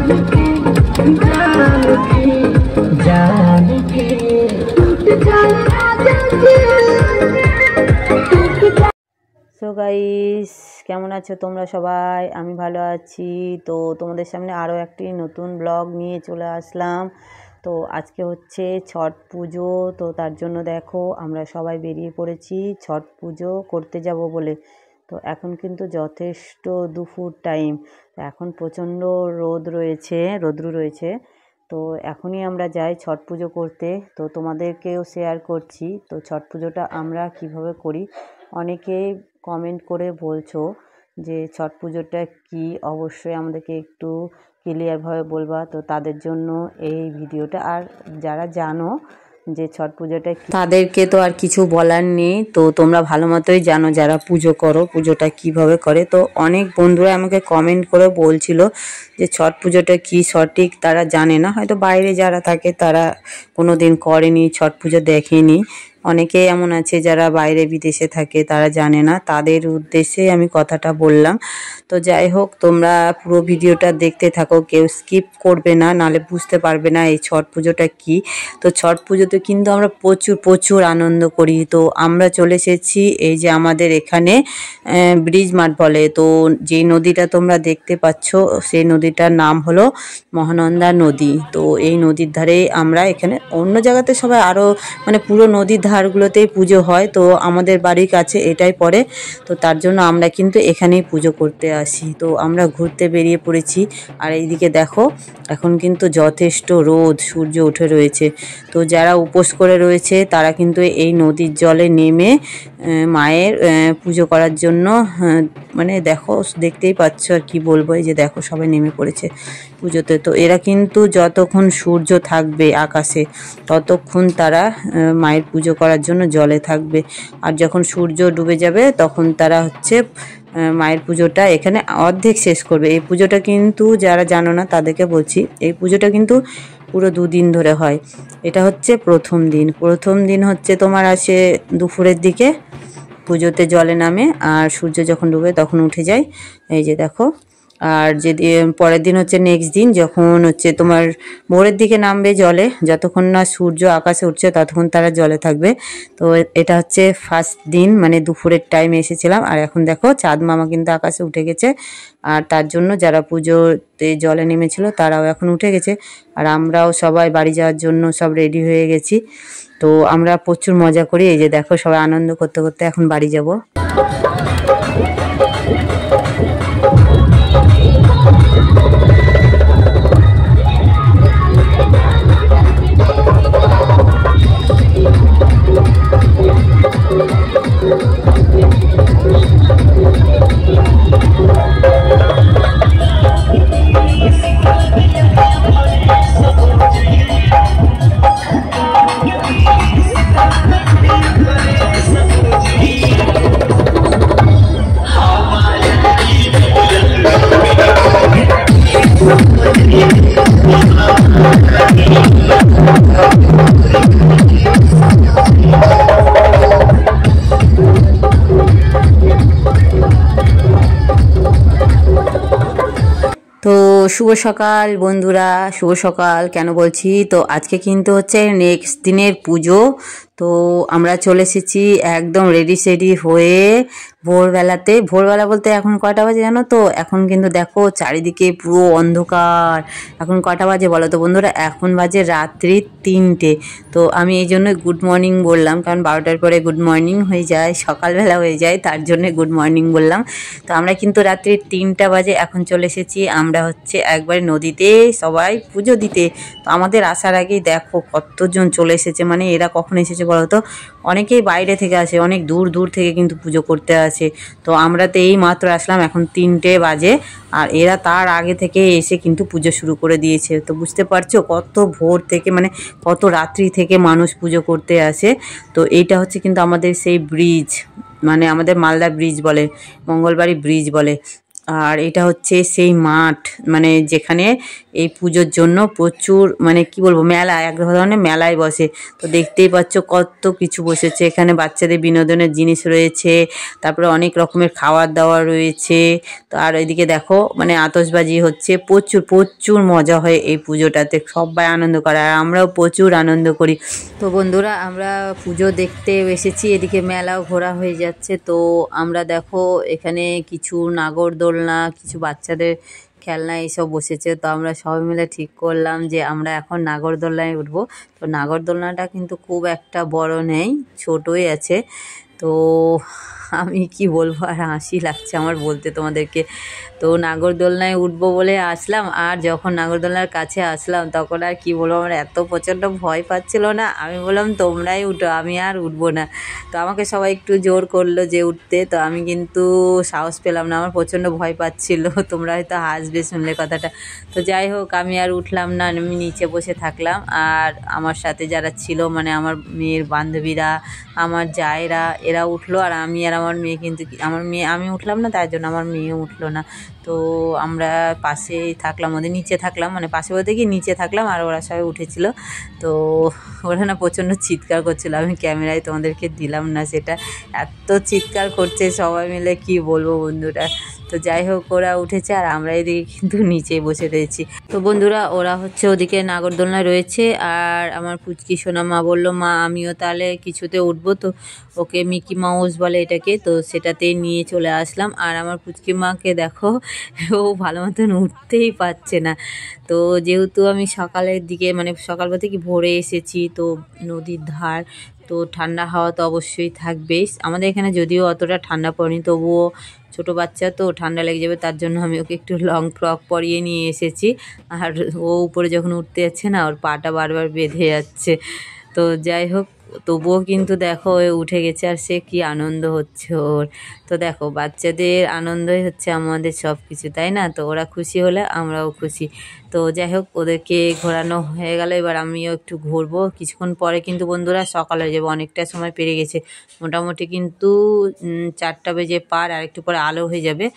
So guys, কেমন আছো তোমরা সবাই? আমি ভালো আছি। তো তোমাদের সামনে আরও একটি নতুন ব্লগ নিয়ে চলে আসলাম। তো আজকে হচ্ছে ছট পুজো। তো তার জন্য দেখো আমরা সবাই বেরিয়ে পড়েছি ছট পুজো করতে যাব বলে। তো এখন কিন্তু যথেষ্ট দুপুর টাইম, এখন প্রচণ্ড রৌদ্র রয়েছে। তো এখনই আমরা যাই ছট পুজো করতে। তো তোমাদেরকেও শেয়ার করছি তো ছট পুজোটা আমরা কিভাবে করি। অনেকেই কমেন্ট করে বলছো যে ছট পুজোটা কি, অবশ্যই আমাদেরকে একটু ক্লিয়ারভাবে বলবা। তো তাদের জন্য এই ভিডিওটা। আর যারা জানো যে ছট পুজোটা তাদেরকে তো আর কিছু বলার নেই। তো তোমরা ভালো মতোই জানো যারা পুজো করো পুজোটা কিভাবে করে। তো অনেক বন্ধুরা আমাকে কমেন্ট করে বলছিল যে ছট পুজোটা কি সঠিক তারা জানে না, হয়তো বাইরে যারা থাকে তারা কোনো দিন করেনি, ছট পুজো দেখেনি। অনেকে এমন আছে যারা বাইরে বিদেশে থাকে তারা জানে না, তাদের উদ্দেশ্যে আমি কথাটা বললাম। তো যাই হোক, তোমরা পুরো ভিডিওটা দেখতে থাকো, কেউ স্কিপ করবে না, নালে বুঝতে পারবে না এই ছট পুজোটা কি। তো ছট পুজোতে কিন্তু আমরা প্রচুর আনন্দ করি। তো আমরা চলে এসেছি এই যে আমাদের এখানে ব্রিজ মাঠ বলে। তো যেই নদীটা তোমরা দেখতে পাচ্ছ সেই নদীটার নাম হলো মহানন্দা নদী। তো এই নদীর ধারে আমরা এখানে, অন্য জায়গাতে সবাই আরও মানে পুরো নদীর ধারগুলোতেই পুজো হয়, তো আমাদের বাড়ির কাছে এটাই পড়ে। তো তার জন্য আমরা কিন্তু এখানেই পুজো করতে আসি। তো আমরা ঘুরতে বেরিয়ে পড়েছি। আর এইদিকে দেখো এখন কিন্তু যথেষ্ট রোদ, সূর্য উঠে রয়েছে। তো যারা উপোস করে রয়েছে তারা কিন্তু এই নদীর জলে নেমে মায়ের পুজো করার জন্য, মানে দেখো দেখতেই পাচ্ছ আর কি বলবো, এই যে দেখো সবাই নেমে পড়েছে পুজোতে। তো এরা কিন্তু যতক্ষণ সূর্য থাকবে আকাশে ততক্ষণ তারা মায়ের পুজো করার জন্য জলে থাকবে। আর যখন সূর্য ডুবে যাবে তখন তারা হচ্ছে মায়ের পুজোটা এখানে অর্ধেক শেষ করবে। এই পুজোটা কিন্তু যারা জানো না তাদেরকে বলছি, এই পুজোটা কিন্তু পুরো 2 দিন ধরে হয়। এটা হচ্ছে প্রথম দিন হচ্ছে তোমার আসে দুপুরের দিকে, পুজোতে জলে নামে, আর সূর্য যখন ডুবে তখন উঠে যায়, এই যে দেখো। আর যদি পরের দিন হচ্ছে নেক্সট দিন, যখন হচ্ছে তোমার ভোরের দিকে নামবে জলে, যতক্ষণ না সূর্য আকাশে উঠছে ততক্ষণ তারা জলে থাকবে। তো এটা হচ্ছে ফার্স্ট দিন, মানে দুপুরের টাইমে এসেছিলাম। আর এখন দেখো চাঁদ মামা কিন্তু আকাশে উঠে গেছে। আর তার জন্য যারা পুজোতে জলে নেমেছিল তারাও এখন উঠে গেছে। আর আমরাও সবাই বাড়ি যাওয়ার জন্য সব রেডি হয়ে গেছি। তো আমরা প্রচুর মজা করি, এই যে দেখো সবাই আনন্দ করতে করতে এখন বাড়ি যাব। তো শুভ সকাল বন্ধুরা, শুভ সকাল কেন বলছি, তো আজকে কিন্তু হচ্ছে নেক্সট দিনের পুজো। তো আমরা চলে এসেছি একদম রেডি সেডি হয়ে ভোরবেলা বলতে এখন কয়টা বাজে জানো তো? এখন কিন্তু দেখো চারিদিকে পুরো অন্ধকার। এখন কয়টা বাজে বলো তো বন্ধুরা? এখন বাজে রাত্রি 3টে। তো আমি এই জন্য গুড মর্নিং বললাম, কারণ 12টার পরে গুড মর্নিং হয়ে যায়, সকালবেলা হয়ে যায়, তার জন্য গুড মর্নিং বললাম। তো আমরা কিন্তু রাত্রি 3টা বাজে এখন চলে এসেছি। আমরা হচ্ছে একবার নদীতে সবাই পুজো দিতে। তো আমাদের আসার আগেই দেখো কতজন চলে এসেছে, মানে এরা কখন এসেছে বলো তো? অনেকেই বাইরে থেকে আসে, অনেক দূর থেকে কিন্তু পুজো করতে আসে। তো আমরা তো এই মাত্র আসলাম, এখন 3টে বাজে, আর এরা তার আগে থেকে এসে কিন্তু পুজো শুরু করে দিয়েছে। তো বুঝতে পারছো কত ভোর থেকে, মানে কত রাত্রি থেকে মানুষ পুজো করতে আসে। তো এইটা হচ্ছে কিন্তু আমাদের সেই ব্রিজ, মানে আমাদের মালদা ব্রিজ বলে, মঙ্গলবাড়ি ব্রিজ বলে। আর এটা হচ্ছে সেই মাঠ, মানে যেখানে এই পুজোর জন্য প্রচুর, মানে কি বলবো, মেলা, এক ধরনের মেলায় বসে। তো দেখতেই পাচ্ছ কত কিছু বসেছে এখানে, বাচ্চাদের বিনোদনের জিনিস রয়েছে, তারপরে অনেক রকমের খাবার দাবার রয়েছে। তো আর এদিকে দেখো মানে আতশবাজি হচ্ছে, প্রচুর প্রচুর মজা হয় এই পুজোটাতে, সবাই আনন্দ করে আর আমরাও প্রচুর আনন্দ করি। তো বন্ধুরা, আমরা পুজো দেখতে এসেছি, এদিকে মেলাও ঘোরা হয়ে যাচ্ছে। তো আমরা দেখো এখানে কিছু নাগরদোলনা, কিছু বাচ্চাদের খেলনা এইসব বসেছে। তো আমরা সবাই মিলে ঠিক করলাম যে আমরা এখন নাগরদোলনায় উঠবো। তো নাগরদোলনাটা কিন্তু খুব একটা বড় নেই, ছোটই আছে। তো আমি কি বলবো, আর হাসি লাগছে আমার বলতে তোমাদেরকে। তো নাগরদোলনায় উঠবো বলে আসলাম, আর যখন নাগরদোলনার কাছে আসলাম তখন আর কি বলবো, আমার এত প্রচণ্ড ভয় পাচ্ছিল না, আমি বললাম তোমরাই উঠো, আমি আর উঠবো না। তো আমাকে সবাই একটু জোর করলো যে উঠতে, তো আমি কিন্তু সাহস পেলাম না, আমার প্রচণ্ড ভয় পাচ্ছিল। তোমরা হয়তো হাসবে শুনলে কথাটা। তো যাই হোক, আমি আর উঠলাম না, আমি নিচে বসে থাকলাম। আর আমার সাথে যারা ছিল, মানে আমার মেয়ের বান্ধবীরা, আমার জায়েরা, এরা উঠলো, আর আমি আর আমার মেয়ে কিন্তু, আমার মেয়ে, আমি উঠলাম না, তার জন্য আমার মেয়েও উঠলো না। তো আমরা পাশেই থাকলাম, ওদের নিচে থাকলাম, মানে পাশে বলতে কি নিচে থাকলাম, আর ওরা সবাই উঠেছিল। তো ওরা না প্রচণ্ড চিৎকার করছিলো, আমি ক্যামেরায় তোমাদেরকে দিলাম না সেটা, এত চিৎকার করছে সবাই মিলে, কি বলবো বন্ধুরা। তো যাই হোক, ওরা উঠেছে আর আমরা এদিকে কিন্তু নিচেই বসে রয়েছি। তো বন্ধুরা, ওরা হচ্ছে ওদিকে নাগরদোলনায় রয়েছে, আর আমার পুচকি সোনা মা বললো, মা আমিও তাহলে কিছুতে উঠবো। তো ওকে মিকি মাউস বলে এটাকে, তো সেটাতেই নিয়ে চলে আসলাম। আর আমার পুচকি মাকে দেখো, ও ভালো মতন উঠতেই পারছে না। তো যেহেতু আমি সকালের দিকে, মানে সকাল বলতে কি ভোরে এসেছি, তো নদীর ধার, তো ঠান্ডা হাওয়া তো অবশ্যই থাকবেই। আমাদের এখানে যদিও অতটা ঠান্ডা পড়েনি, তবুও ছোটো বাচ্চা তো ঠান্ডা লেগে যাবে, তার জন্য আমি ওকে একটু লং ফ্রক পরিয়ে নিয়ে এসেছি। আর ও উপরে যখন উঠতে যাচ্ছে না, ওর পাটা বারবার বেঁধে যাচ্ছে। তো যাই হোক, তবুও কিন্তু দেখো ও উঠে গেছে, আর সে কি আনন্দ হচ্ছে ওর। তো দেখো, বাচ্চাদের আনন্দই হচ্ছে আমাদের সব কিছু, তাই না? তো ওরা খুশি হলে আমরাও খুশি। তো যাই হোক, ওদেরকে ঘোরানো হয়ে গেল, এবার আমিও একটু ঘুরবো। কিছুক্ষণ পরে কিন্তু বন্ধুরা সকাল হয়ে যাবে, অনেকটা সময় পেরিয়ে গেছে, মোটামুটি কিন্তু 4টা বেজে পার, আর একটু পরে আলো হয়ে যাবে।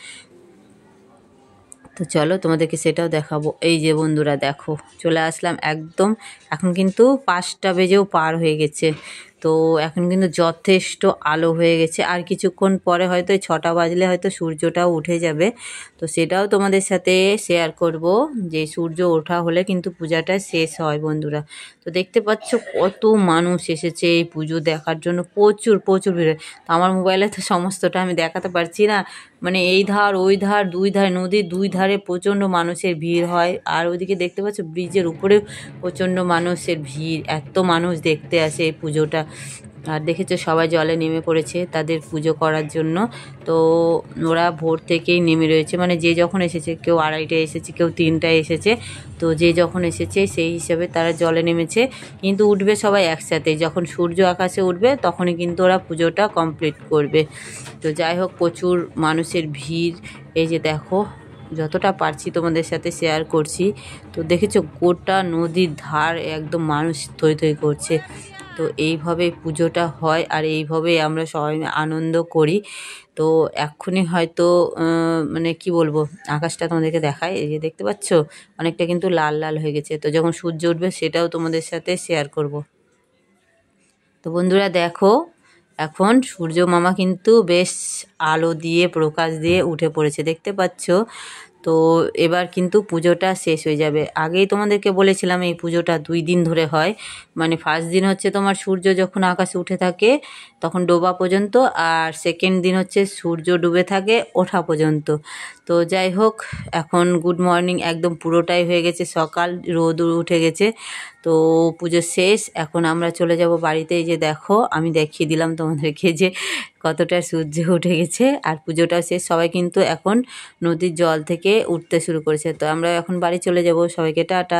তো চলো তোমাদেরকে সেটাও দেখাবো। এই যে বন্ধুরা দেখো, চলে আসলাম একদম, এখন কিন্তু 5টা বেজেও পার হয়ে গেছে। তো এখন কিন্তু যথেষ্ট আলো হয়ে গেছে, আর কিছুক্ষণ পরে হয়তো 6টা বাজলে হয়তো সূর্যটাও উঠে যাবে। তো সেটাও তোমাদের সাথে শেয়ার করব, যে সূর্য ওঠা হলে কিন্তু পূজাটা শেষ হয় বন্ধুরা। তো দেখতে পাচ্ছ কত মানুষ এসেছে এই পুজো দেখার জন্য, প্রচুর প্রচুর ভিড়। তো আমার মোবাইলে তো সমস্তটা আমি দেখাতে পারছি না, মানে এই ধার ওই ধার, দুই ধারে, নদীর দুই ধারে প্রচণ্ড মানুষের ভিড় হয়। আর ওইদিকে দেখতে পাচ্ছ ব্রিজের উপরেও প্রচণ্ড মানুষের ভিড়, এত মানুষ দেখতে আসে এই পুজোটা। আর দেখেছো সবাই জলে নেমে পড়েছে তাদের পুজো করার জন্য। তো ওরা ভোর থেকেই নেমে রয়েছে, মানে যে যখন এসেছে, কেউ 2:30টায় এসেছে, কেউ 3টায় এসেছে। তো যে যখন এসেছে সেই হিসাবে তারা জলে নেমেছে, কিন্তু উঠবে সবাই একসাথে, যখন সূর্য আকাশে উঠবে তখনই কিন্তু ওরা পুজোটা কমপ্লিট করবে। তো যাই হোক, প্রচুর মানুষের ভিড়, এই যে দেখো, যতটা পারছি তোমাদের সাথে শেয়ার করছি। তো দেখেছো গোটা নদীর ধার একদম মানুষ থই থই করছে। তো এইভাবে পুজোটা হয়, আর এইভাবেই আমরা সবাই আনন্দ করি। তো এক্ষুনি হয়তো মানে কি বলবো, আকাশটা তোমাদেরকে দেখায়, এই যে দেখতে পাচ্ছ অনেকটা কিন্তু লাল লাল হয়ে গেছে। তো যখন সূর্য উঠবে সেটাও তোমাদের সাথে শেয়ার করব। তো বন্ধুরা দেখো, এখন সূর্য মামা কিন্তু বেশ আলো দিয়ে, প্রকাশ দিয়ে উঠে পড়েছে, দেখতে পাচ্ছ। তো এবার কিন্তু পুজোটা শেষ হয়ে যাবে। আগেই তোমাদেরকে বলেছিলাম এই পুজোটা 2 দিন ধরে হয়, মানে ফার্স্ট দিন হচ্ছে তোমার সূর্য যখন আকাশে উঠে থাকে তখন ডোবা পর্যন্ত, আর সেকেন্ড দিন হচ্ছে সূর্য ডুবে থাকে ওঠা পর্যন্ত। তো যাই হোক, এখন গুড মর্নিং একদম পুরোটাই হয়ে গেছে, সকাল, রোদ উঠে গেছে। তো পুজো শেষ, এখন আমরা চলে যাব বাড়িতে। এই যে দেখো, আমি দেখিয়ে দিলাম তোমাদেরকে যে কতটা সূর্য উঠে গেছে, আর পুজোটাও শেষ। সবাই কিন্তু এখন নদীর জল থেকে উঠতে শুরু করেছে। তো আমরা এখন বাড়ি চলে যাব, সবাইকে টাটা।